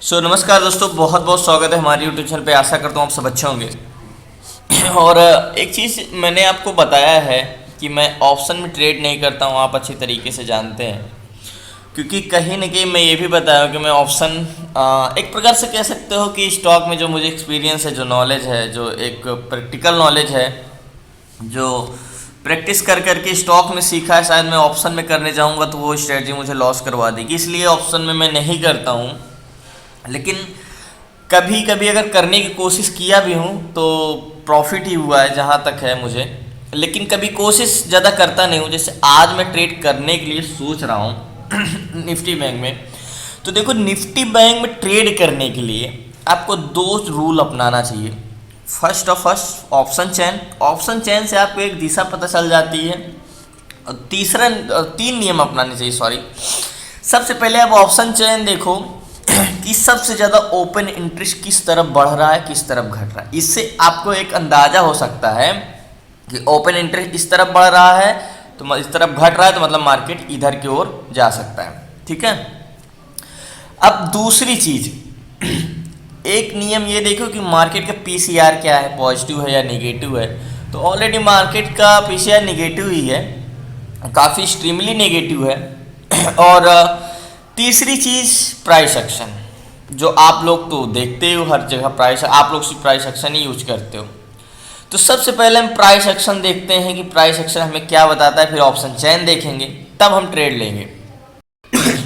नमस्कार दोस्तों, बहुत बहुत स्वागत है हमारे यूट्यूब चैनल पे। आशा करता हूँ आप सब अच्छे होंगे। और एक चीज़ मैंने आपको बताया है कि मैं ऑप्शन में ट्रेड नहीं करता हूँ, आप अच्छी तरीके से जानते हैं। क्योंकि कहीं ना कहीं मैं ये भी बताया हूँ कि मैं ऑप्शन एक प्रकार से कह सकते हो कि स्टॉक में जो मुझे एक्सपीरियंस है, जो नॉलेज है, जो एक प्रैक्टिकल नॉलेज है, जो प्रैक्टिस कर करके स्टॉक में सीखा है, शायद मैं ऑप्शन में करने जाऊँगा तो वो स्ट्रेटजी मुझे लॉस करवा देगी। इसलिए ऑप्शन में मैं नहीं करता हूँ। लेकिन कभी कभी अगर करने की कोशिश किया भी हूँ तो प्रॉफिट ही हुआ है जहाँ तक है मुझे। लेकिन कभी कोशिश ज़्यादा करता नहीं हूँ। जैसे आज मैं ट्रेड करने के लिए सोच रहा हूँ निफ्टी बैंक में। तो देखो, निफ्टी बैंक में ट्रेड करने के लिए आपको दो रूल अपनाना चाहिए। First of first option chain से आपको एक दिशा पता चल जाती है। और तीसरा तीन नियम अपनाने चाहिए, सॉरी। सबसे पहले आप ऑप्शन चेन देखो कि सबसे ज़्यादा ओपन इंटरेस्ट किस तरफ बढ़ रहा है, किस तरफ घट रहा है। इससे आपको एक अंदाज़ा हो सकता है कि ओपन इंटरेस्ट इस तरफ बढ़ रहा है तो इस तरफ घट रहा है, तो मतलब मार्केट इधर की ओर जा सकता है। ठीक है। अब दूसरी चीज़, एक नियम ये देखो कि मार्केट का पीसीआर क्या है, पॉजिटिव है या नेगेटिव है। तो ऑलरेडी मार्केट का पीसीआर नेगेटिव ही है, काफ़ी एक्सट्रीमली नेगेटिव है। और तीसरी चीज़ प्राइस एक्शन, जो आप लोग तो देखते हो हर जगह प्राइस, आप लोग सिर्फ प्राइस एक्शन ही यूज करते हो। तो सबसे पहले हम प्राइस एक्शन देखते हैं कि प्राइस एक्शन हमें क्या बताता है, फिर ऑप्शन चेन देखेंगे, तब हम ट्रेड लेंगे।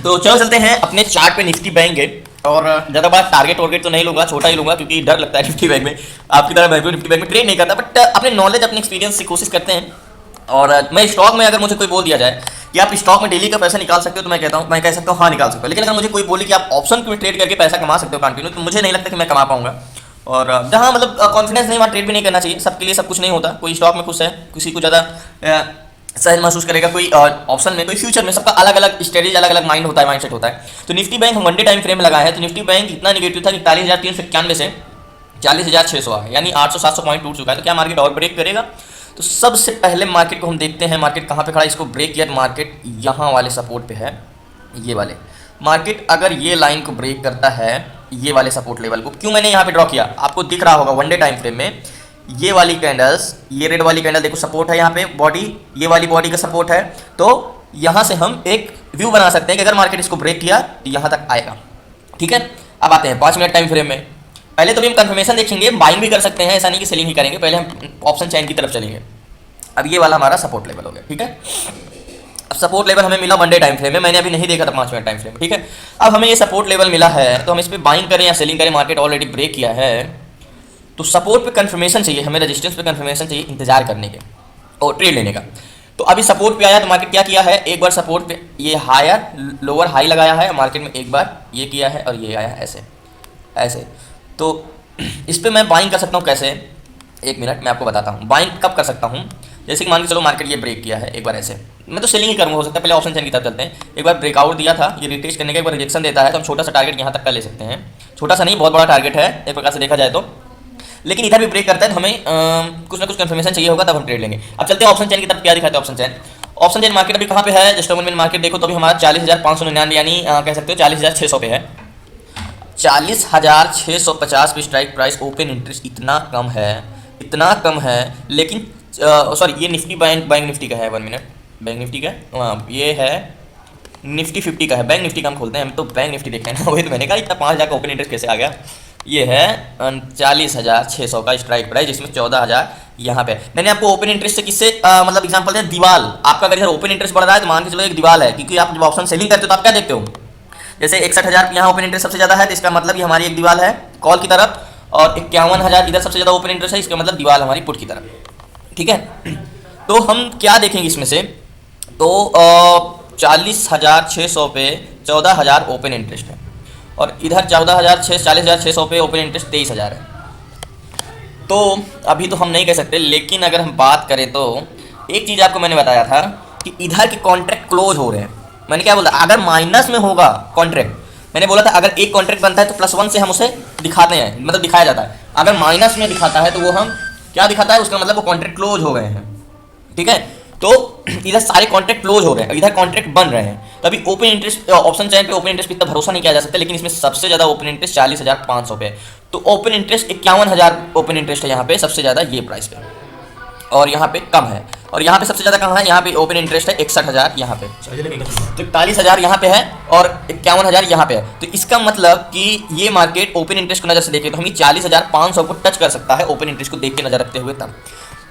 तो चलो चलते हैं अपने चार्ट पे निफ्टी बैंक है। और ज़्यादा बड़ा टारगेट वारगेट तो नहीं लूँगा, छोटा ही लूँगा, क्योंकि डर लगता है निफ्टी बैंक में। आपकी तरह मैं भी निफ्टी बैंक में ट्रेड नहीं करता, बट अपने नॉलेज, अपने एक्सपीरियंस से कोशिश करते हैं। और मैं स्टॉक में, अगर मुझे कोई बोल दिया जाए कि आप स्टॉक में डेली का पैसा निकाल सकते हो, तो मैं कह सकता हूँ हाँ निकाल सकते हो। लेकिन अगर मुझे कोई बोले कि आप ऑप्शन में ट्रेड करके पैसा कमा सकते हो कंटिन्यू, तो मुझे नहीं लगता कि मैं कमा पाऊंगा। और जहाँ मतलब कॉन्फिडेंस नहीं, वहाँ ट्रेड भी नहीं करना चाहिए। सबके लिए सब कुछ नहीं होता। कोई स्टॉक में खुश है, किसी को ज़्यादा सहज महसूस करेगा, कोई ऑप्शन में, कोई फ्यूचर में। सबका अलग अलग स्ट्रेटेजी, अलग अलग माइंड होता है, माइंडसेट होता है। तो निफ्टी बैंक हम वन डे टाइम फ्रेम में लगाया है। तो निफ्टी बैंक इतना निगेटिव था कि 41,391 से 40,600 आया, यानी 800-700 पॉइंट टूट चुका है। तो क्या मार्केट और ब्रेक करेगा? तो सबसे पहले मार्केट को हम देखते हैं, मार्केट कहाँ पे खड़ा है। इसको ब्रेक किया, मार्केट यहाँ वाले सपोर्ट पे है, ये वाले। मार्केट अगर ये लाइन को ब्रेक करता है, ये वाले सपोर्ट लेवल को, क्यों मैंने यहाँ पे ड्रॉ किया, आपको दिख रहा होगा वन डे टाइम फ्रेम में ये वाली कैंडल्स, ये रेड वाली कैंडल देखो, सपोर्ट है यहाँ पे, बॉडी, ये वाली बॉडी का सपोर्ट है। तो यहाँ से हम एक व्यू बना सकते हैं कि अगर मार्केट इसको ब्रेक किया तो यहाँ तक आएगा। ठीक है। अब आते हैं 5 मिनट टाइम फ्रेम में। पहले तो भी हम कंफर्मेशन देखेंगे, बाइंग भी कर सकते हैं, ऐसा नहीं कि सेलिंग ही करेंगे। पहले हम ऑप्शन चेन की तरफ चलेंगे। अब ये वाला हमारा सपोर्ट लेवल हो गया। ठीक है। अब सपोर्ट लेवल हमें मिला वन डे टाइम फ्रेम में, मैंने अभी नहीं देखा था 5 मिनट टाइम फ्रेम में। ठीक है। अब हमें ये सपोर्ट लेवल मिला है, तो हम इस पर बाइंग करें या सेलिंग करें। मार्केट ऑलरेडी ब्रेक किया है, तो सपोर्ट पे कंफर्मेशन चाहिए हमें, रेजिस्टेंस पे कंफर्मेशन चाहिए इंतजार करने के और ट्रेड लेने का। तो अभी सपोर्ट पे आया, तो मार्केट क्या किया है, एक बार सपोर्ट पे ये हायर लोअर हाई लगाया है, मार्केट में एक बार ये किया है और ये आया ऐसे ऐसे। तो इस पर मैं बाइंग कर सकता हूँ कैसे, एक मिनट मैं आपको बताता हूँ। बाइंग कब कर सकता हूँ, जैसे कि मान के चलो मार्केट ये ब्रेक किया है, एक बार ऐसे, मैं तो सेलिंग ही करूँगा हो सकता है। पहले ऑप्शन चेन की तरफ चलते हैं। एक बार ब्रेकआउट दिया था, ये रिटेस्ट करने का एक बार रिजेक्शन देता है, तो हम छोटा सा टारगेट यहाँ तक का ले सकते हैं। छोटा सा नहीं, बहुत बड़ा टारगेट है एक प्रकार से देखा जाए तो। लेकिन इधर भी ब्रेक करता है, तो हमें कुछ ना कुछ कंफर्मेशन चाहिए होगा, तब हम ट्रेड लेंगे। अब चलते हैं ऑप्शन चेन की तरफ। क्या दिखाते हैं ऑप्शन चेन मार्केट अभी कहाँ पे है, जस्ट में मार्केट देखो तो अभी हमारा 40,599, यानी कह सकते हो 40,600 पे है। 40,650 पे स्ट्राइक प्राइस, ओपन इंटरेस्ट इतना कम है। लेकिन सॉरी, ये निफ्टी बैंक निफ्टी का है, 1 मिनट, बैंक निफ्टी का ये है, निफ्टी 50 का है। बैंक निफ्टी का हम खोलते हैं, हम तो बैंक निफ्टी देखते हैं ना, वही तो मैंने कहा इतना 5,000 का ओपन इंटरेस्ट कैसे आ गया। ये है 40,600 का स्ट्राइक प्राइस, जिसमें 14,000 यहाँ पे। मैंने आपको ओपन इंटरेस्ट से किससे मतलब एग्जांपल दिया, दीवाल। आपका अगर इधर ओपन इंटरेस्ट बढ़ रहा है तो मान के चलो एक दीवाल है, क्योंकि आप जब ऑप्शन सेलिंग करते हो तो आप क्या देखते हो, जैसे 61,000 यहाँ ओपन इंटरेस्ट सबसे ज़्यादा है, तो इसका मतलब ये हमारी एक दीवाल है कॉल की तरफ, और 51,000 इधर सबसे ज़्यादा ओपन इंटरेस्ट है, इसका मतलब दीवाल हमारी पुट की तरफ। ठीक है। तो हम क्या देखेंगे इसमें से, तो 40,600 पे 14,000 ओपन इंटरेस्ट है, और इधर 40,600 पे ओपन इंटरेस्ट 23,000 है। तो अभी तो हम नहीं कह सकते, लेकिन अगर हम बात करें तो एक चीज़ आपको मैंने बताया था कि इधर के कॉन्ट्रैक्ट क्लोज हो रहे हैं। मैंने क्या बोला, अगर माइनस में होगा कॉन्ट्रैक्ट, मैंने बोला था अगर एक कॉन्ट्रैक्ट बनता है तो +1 से हम उसे दिखाते हैं, मतलब दिखाया जाता है। अगर माइनस में दिखाता है तो वो हम क्या दिखाता है, उसका मतलब वो कॉन्ट्रैक्ट क्लोज हो गए हैं। ठीक है। तो इधर सारे कॉन्ट्रैक्ट क्लोज हो रहे हैं, इधर कॉन्ट्रैक्ट बन रहे हैं। तो अभी ओपन इंटरेस्ट ऑप्शन चैन पे ओपन इंटरेस्ट पे इतना भरोसा नहीं किया जा सकता, लेकिन इसमें सबसे ज़्यादा ओपन इंटरेस्ट 40,500 पे है। तो ओपन इंटरेस्ट 51,000 ओपन इंटरेस्ट है यहाँ पे सबसे ज़्यादा ये प्राइस पे, और यहाँ पे कम है। और यहाँ पे सबसे ज़्यादा कहाँ है, यहाँ पे ओपन इंटरेस्ट है 61,000 यहाँ पे, तो 41,000 यहाँ पे है और 51,000 यहाँ पे है। तो इसका मतलब कि ये मार्केट ओपन इंटरेस्ट को नज़र से देखे तो हमें 40,500 को टच कर सकता है ओपन इंटरेस्ट को देख के नज़र रखते हुए तब।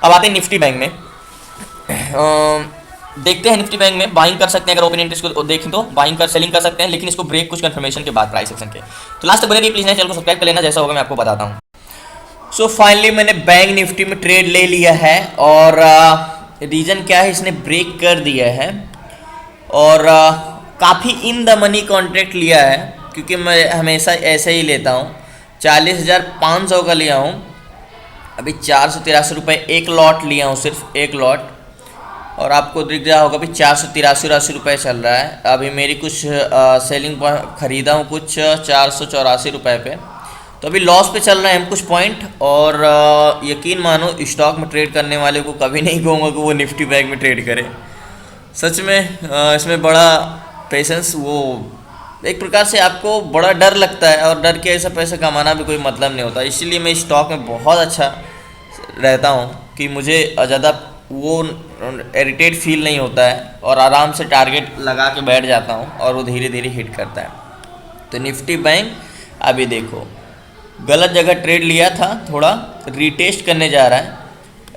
अब आते हैं निफ्टी बैंक में। देखते हैं निफ्टी बैंक में बाइंग कर सकते हैं, अगर ओपन इंटरेस्ट को देखें तो बाइंग कर सेलिंग कर सकते हैं, लेकिन इसको ब्रेक कुछ कंफर्मेशन के बाद प्राइस सेक्शन के। तो लास्ट तक बने रहिए प्लीज़, नए चैनल को सब्सक्राइब कर लेना, जैसा होगा मैं आपको बताता हूँ। सो फाइनली मैंने बैंक निफ्टी में ट्रेड ले लिया है, और रीज़न क्या है, इसने ब्रेक कर दिया है और काफ़ी इन द मनी कॉन्ट्रैक्ट लिया है, क्योंकि मैं हमेशा ऐसे ही लेता हूँ। 40,500 का लिया हूँ, अभी 483 रुपये एक लॉट लिया हूँ, सिर्फ एक लॉट, और आपको दिख रहा होगा अभी 483 रुपये चल रहा है। अभी मेरी कुछ सेलिंग ख़रीदा हूँ कुछ 484 रुपये पे, तो अभी लॉस पे चल रहे हैं हम कुछ पॉइंट। और यकीन मानो स्टॉक में ट्रेड करने वाले को कभी नहीं कहूँगा कि वो निफ्टी बैंक में ट्रेड करे। सच में इसमें बड़ा पेशेंस, वो एक प्रकार से आपको बड़ा डर लगता है, और डर के ऐसा पैसा कमाना भी कोई मतलब नहीं होता। इसीलिए मैं स्टॉक में बहुत अच्छा रहता हूँ कि मुझे ज़्यादा वो इरिटेट फील नहीं होता है, और आराम से टारगेट लगा के बैठ जाता हूँ और वो धीरे धीरे हिट करता है। तो निफ्टी बैंक अभी देखो गलत जगह ट्रेड लिया था, थोड़ा रीटेस्ट करने जा रहा है।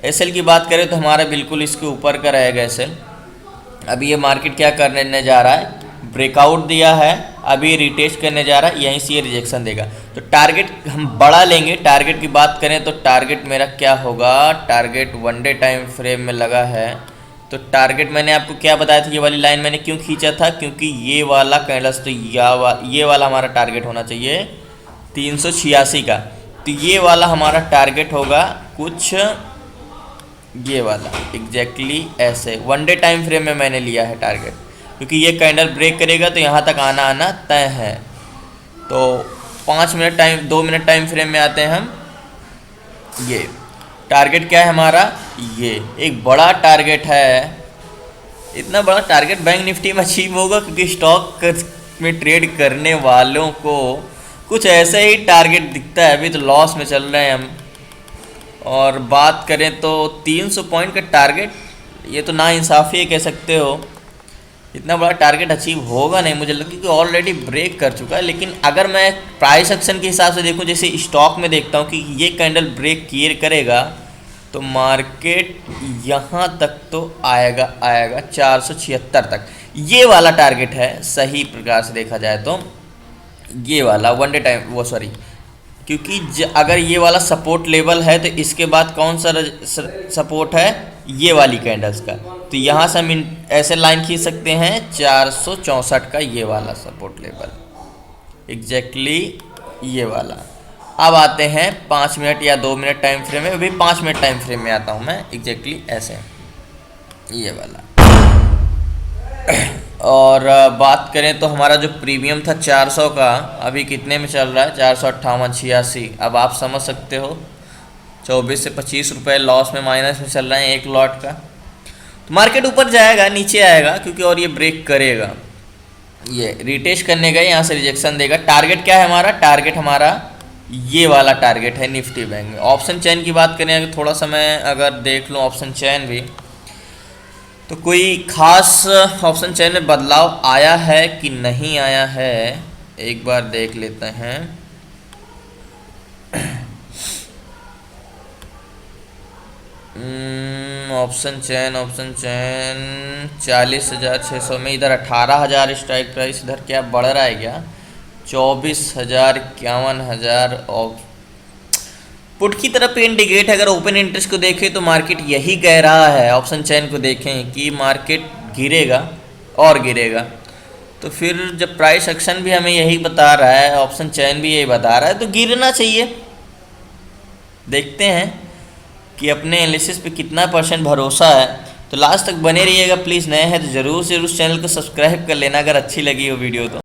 एसएल की बात करें तो हमारा बिल्कुल इसके ऊपर का रहेगा एसएल। अभी ये मार्केट क्या करने जा रहा है, ब्रेकआउट दिया है, अभी रिटेस्ट करने जा रहा है, यहीं से ये रिजेक्शन देगा। तो टारगेट हम बड़ा लेंगे। टारगेट की बात करें तो टारगेट मेरा क्या होगा, target one day time frame में लगा है। तो टारगेट मैंने आपको क्या बताया था, ये वाली लाइन मैंने क्यों खींचा था, क्योंकि ये वाला कैंडल्स, तो ये वाला हमारा टारगेट होना चाहिए 386 का। तो ये वाला हमारा टारगेट होगा कुछ ये वाला एग्जैक्टली ऐसे, वन डे टाइम फ्रेम में मैंने लिया है टारगेट, क्योंकि ये कैंडल ब्रेक करेगा तो यहाँ तक आना तय है। तो 5 minute time 2 minute time frame में आते हैं हम। ये टारगेट क्या है हमारा, ये एक बड़ा टारगेट है। इतना बड़ा टारगेट बैंक निफ्टी में अचीव होगा क्योंकि स्टॉक में ट्रेड करने वालों को कुछ ऐसे ही टारगेट दिखता है। अभी तो लॉस में चल रहे हैं हम, और बात करें तो 300 पॉइंट का टारगेट, ये तो नाइंसाफ़ी कह सकते हो। इतना बड़ा टारगेट अचीव होगा नहीं मुझे लगता, कि ऑलरेडी ब्रेक कर चुका है। लेकिन अगर मैं प्राइस एक्शन के हिसाब से देखूं, जैसे स्टॉक में देखता हूं कि ये कैंडल ब्रेक क्लियर करेगा तो मार्केट यहाँ तक तो आएगा 476 तक। ये वाला टारगेट है सही प्रकार से देखा जाए तो, ये वाला वन डे टाइम वो सॉरी, क्योंकि अगर ये वाला सपोर्ट लेवल है तो इसके बाद कौन सा सपोर्ट है, ये वाली कैंडल्स का। तो यहाँ से हम ऐसे लाइन खींच सकते हैं 464 का, ये वाला सपोर्ट लेवल एग्जैक्टली ये वाला। अब आते हैं 5 मिनट या 2 मिनट टाइम फ्रेम में, अभी 5 मिनट टाइम फ्रेम में आता हूँ मैं एग्जैक्टली ऐसे, ये वाला। और बात करें तो हमारा जो प्रीमियम था 400 का, अभी कितने में चल रहा है, 458.86। अब आप समझ सकते हो 24 से 25 रुपये लॉस में, माइनस में चल रहे हैं एक लॉट का। तो मार्केट ऊपर जाएगा नीचे आएगा क्योंकि, और ये ब्रेक करेगा, ये रिटेस्ट करने का, यहाँ से रिजेक्शन देगा। टारगेट क्या है हमारा, टारगेट हमारा ये वाला टारगेट है निफ्टी बैंक में। ऑप्शन चैन की बात करें अगर थोड़ा सा मैं अगर देख लूँ ऑप्शन चैन भी, तो कोई खास ऑप्शन चैन में बदलाव आया है कि नहीं आया है, एक बार देख लेते हैं। ऑप्शन चैन 40,600 में, इधर 18,000 स्ट्राइक प्राइस, इधर क्या बढ़ रहा है क्या, 24,000 51,000। और पुट की तरफ इंडिकेट है। अगर ओपन इंटरेस्ट को देखें तो मार्केट यही कह रहा है, ऑप्शन चैन को देखें कि मार्केट गिरेगा और गिरेगा। तो फिर जब प्राइस एक्शन भी हमें यही बता रहा है, ऑप्शन चैन भी यही बता रहा है, तो गिरना चाहिए। देखते हैं कि अपने एनालिसिस पे कितना % भरोसा है। तो लास्ट तक बने रहिएगा प्लीज़। नए हैं तो ज़रूर से उस चैनल को सब्सक्राइब कर लेना अगर अच्छी लगी हो वीडियो तो।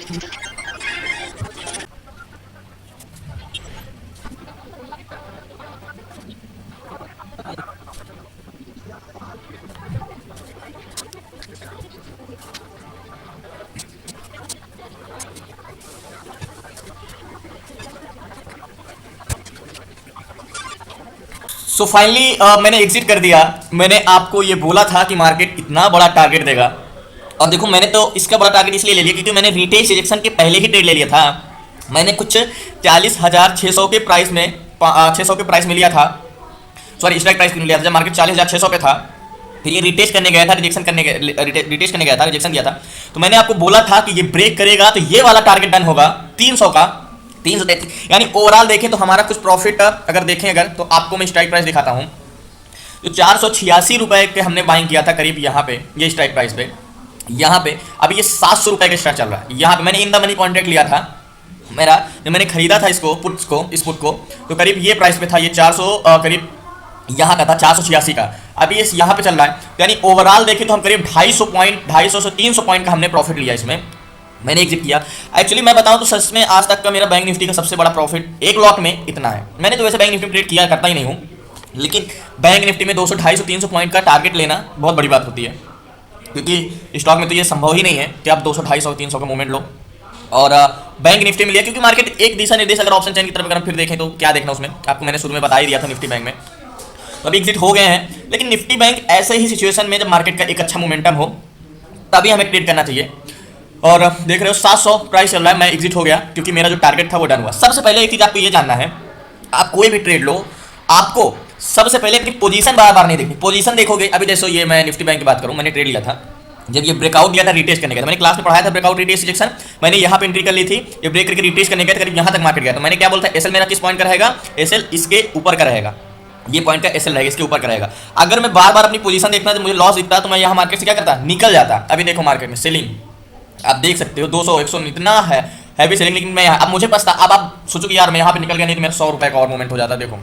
सो फाइनली मैंने एग्जिट कर दिया। मैंने आपको ये बोला था कि मार्केट इतना बड़ा टारगेट देगा, और देखो मैंने तो इसका बड़ा टारगेट इसलिए ले लिया क्योंकि मैंने रिटेल रिजेक्शन के पहले ही ट्रेड ले लिया था। मैंने कुछ 40,600 के प्राइस में 600 के प्राइस में लिया था, सॉरी स्ट्राइक प्राइस में लिया था जब मार्केट 40,600 पे था। फिर ये रिटेस्ट करने गया था, रिजेक्शन करने रिटेस्ट करने गया था, रिजेक्शन किया था। तो मैंने आपको बोला था कि ये ब्रेक करेगा तो ये वाला टारगेट डन होगा 300 का, 333, यानी ओवरऑल देखें तो हमारा कुछ प्रॉफिट अगर देखें अगर तो आपको मैं स्ट्राइक प्राइस दिखाता हूँ। तो 486 रुपए के हमने बाइंग किया था करीब यहाँ पे, ये स्ट्राइक प्राइस पे यहाँ पे। अभी ये 700 रुपए के स्टार्ट चल रहा है। यहाँ पे मैंने इन द मनी कॉन्ट्रैक्ट लिया था मेरा, जब मैंने खरीदा था इसको पुट्स को, इस पुट को, तो करीब ये प्राइस पे था, ये 400 करीब यहाँ का था 486 का। अभी ये यहाँ पे चल रहा है, यानी ओवरऑल देखें तो हम करीब 250 से 300 पॉइंट का हमने प्रॉफिट लिया इसमें, मैंने एग्जिट किया। एक्चुअली मैं बताऊं तो सच में आज तक का मेरा बैंक निफ्टी का सबसे बड़ा प्रॉफिट एक लॉट में इतना है। मैंने तो वैसे बैंक निफ्टी ट्रेड किया करता ही नहीं हूँ, लेकिन बैंक निफ्टी में 200, 250, 300 पॉइंट का टारगेट लेना बहुत बड़ी बात होती है, क्योंकि स्टॉक में तो ये संभव ही नहीं है कि आप 200, 250, 300 का मूवमेंट लो। और बैंक निफ्टी में लिया क्योंकि मार्केट एक दिशा निर्देश अगर ऑप्शन चैन की तरफ अगर हम फिर देखें तो क्या देखना उसमें, आपको मैंने शुरू में बता ही दिया था निफ्टी बैंक में। तो अभी एग्जिट हो गए हैं, लेकिन निफ्टी बैंक ऐसे ही सिचुएशन में जब मार्केट का एक अच्छा मोमेंटम हो तभी हमें ट्रेड करना चाहिए। और देख रहे हो 700 प्राइस चल रहा है, मैं एग्जिट हो गया क्योंकि मेरा जो टारगेट था वो डन हुआ। सबसे पहले एक चीज़ आपको ये जानना है, आप कोई भी ट्रेड लो, आपको सबसे पहले अपनी पोजीशन बार बार नहीं देखनी। पोजीशन देखोगे, अभी जैसे ये मैं निफ्टी बैंक की बात करूँ, मैंने ट्रेड लिया था जब ये ब्रेकआउट दिया था रिटेस्ट करने का, मैंने क्लास में पढ़ाया था ब्रेकआउट रिटेस्ट रिजेक्शन, मैंने यहाँ पे एंट्री कर ली थी, ये ब्रेक करके रिटेस्ट करने गया, करीब यहाँ तक मार्केट गया। तो मैंने क्या बोला था, एसएल मेरा किस पॉइंट का रहेगा, एसएल इसके ऊपर का रहेगा, ये पॉइंट का एसएल रहेगा, इसके ऊपर का रहेगा। अगर मैं बार बार अपनी पोजीशन देखना तो मुझे लॉस दिखता तो मैं यहाँ मार्केट से क्या करता, निकल जाता। अभी देखो मार्केट में सेलिंग आप देख सकते हो 200, 100 इतना है हैवी सेलिंग, लेकिन मैं अब मुझे पछता, अब आप सोचो कि यार मैं यहाँ पे निकल गया, नहीं तो मेरा 100 रुपये का और मूवमेंट हो जाता। देखो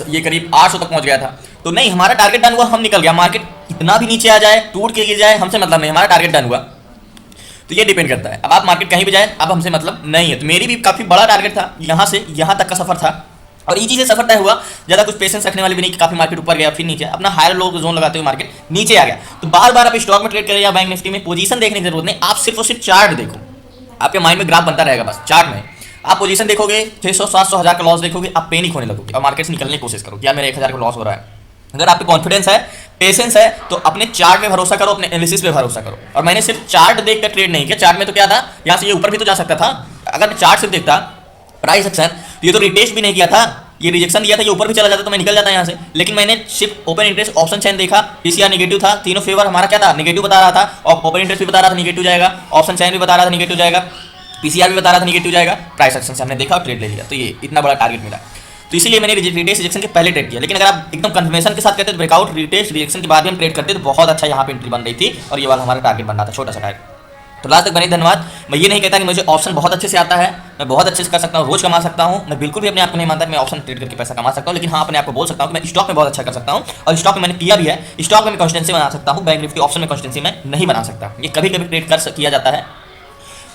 ये करीब 800 तक पहुंच गया था। तो नहीं, हमारा टारगेट डन हुआ, हम निकल गया। मार्केट इतना भी नीचे आ जाए, टूट के गिर जाए, हमसे मतलब नहीं, हमारा टारगेट डन हुआ। तो ये डिपेंड करता है, अब आप मार्केट कहीं भी जाए, अब हमसे मतलब नहीं है। तो मेरी भी काफ़ी बड़ा टारगेट था, यहाँ से यहाँ तक का सफर था और इजी से सफर तय हुआ। ज़्यादा कुछ पेशेंस रखने वाले भी नहीं कि काफ़ी मार्केट ऊपर गया फिर नीचे, अपना हायर लो जोन लगाते हुए मार्केट नीचे आ गया। तो बार बार आप स्टॉक में ट्रेड करें या बैंक निफ्टी में पोजीशन देखने की जरूरत नहीं, आप सिर्फ और सिर्फ चार्ट देखो, आपके माइंड में ग्राफ बनता रहेगा। बस चार्ट में आप पोजीशन देखोगे, 600, 700, 1000 का लॉस देखोगे, आप पेनिक होने लगोगे और मार्केट से निकलने की कोशिश करो, क्या मेरा 1000 का लॉस हो रहा है। अगर आप पे कॉन्फिडेंस है, पेशेंस है, तो अपने चार्ट पे भरोसा करो, अपने एनालिसिस पे भरोसा करो। और मैंने सिर्फ चार्ट देख कर ट्रेड नहीं किया। चार्ट में तो क्या था, यहाँ से ये ऊपर भी तो जा सकता था। अगर मैं चार्ट सिर्फ देखता प्राइस एक्शन, तो ये तो रिटेस्ट भी नहीं किया था, ये रिजेक्शन दिया था, ये ऊपर भी चला जाता तो मैं निकल जाता यहाँ से। लेकिन मैंने सिर्फ ओपन इंटरेस्ट ऑप्शन चैन देखा, पीसीआर नेगेटिव था, तीनों फेवर हमारा क्या था, नेगेटिव बता रहा था, और ओपन इंटरेस्ट भी बता रहा था नेगेटिव जाएगा, ऑप्शन चैन भी बता रहा था नेगेटिव जाएगा, पीसीआर भी बता रहा था नेगेटिव जाएगा। प्राइस एक्शन से हमने देखा और ट्रेड ले लिया, तो ये इतना बड़ा टारगेट मिला। तो इसीलिए मैंने रिटेस्ट रिजेक्शन के पहले ट्रेड किया। लेकिन अगर आप एकदम कंफर्मेशन के साथ कहते तो ब्रेकआउट रिटेस्ट रिजेक्शन के बाद भी हम ट्रेड करते तो बहुत अच्छा यहाँ पे एंट्री बन रही थी और ये वाला हमारा टारगेट बन रहा था, छोटा सा टारगेट। तो लास्ट तक बने, धन्यवाद। मैं ये नहीं कहता कि मुझे ऑप्शन बहुत अच्छे से आता है, मैं बहुत अच्छे से कर सकता हूँ, रोज कमा सकता हूँ। मैं बिल्कुल भी अपने आप को नहीं मानता कि मैं ऑप्शन ट्रेड करके पैसा कमा सकता हूँ, लेकिन हाँ अपने आप को बोल सकता हूँ कि मैं स्टॉक में बहुत अच्छा कर सकता हूँ और स्टॉक में मैंने किया भी है। स्टॉक में मैं कंसिस्टेंसी बना सकता हूँ, बैंक निफ्टी ऑप्शन में कंसिस्टेंसी मैं नहीं बना सकता। ये कभी कभी ट्रेड कर किया जाता है।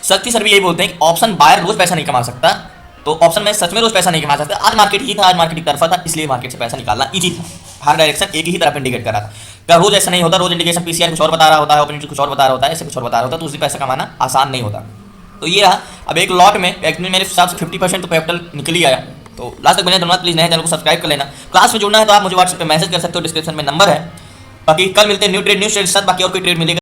शक्ति सर भी यही बोलते हैं कि ऑप्शन बायर रोज पैसा नहीं कमा सकता, तो ऑप्शन में सच में रोज पैसा नहीं कमा सकता। आज मार्केट ही था, आज मार्केट की तरफा था, इसलिए मार्केट से पैसा निकालना इजी था। हर डायरेक्शन एक ही तरफ इंडिकेट कर रहा था। क्या रोज ऐसा नहीं होता, रोज इंडिकेशन पीसीआर कुछ और बता रहा होता है, ओपन इंटरेस्ट कुछ और बता रहा होता है, ऐसे कुछ और बता रहा होता है, तो उससे पैसा कमाना आसान नहीं होता। तो ये रहा। अब एक लॉट में एक्चुअली मेरे हिसाब से 50% तो कैपिटल निकल ही आया। तो लास्ट तक बने, धन्यवाद। प्लीज नए चैनल को सब्सक्राइब कर लेना। क्लास में जुड़ना है तो आप मुझे व्हाट्सएप पे मैसेज कर सकते हो, डिस्क्रिप्शन में नंबर है। बाकी कल मिलते हैं न्यू ट्रेड के साथ, बाकी और कोई ट्रेड मिलेगा।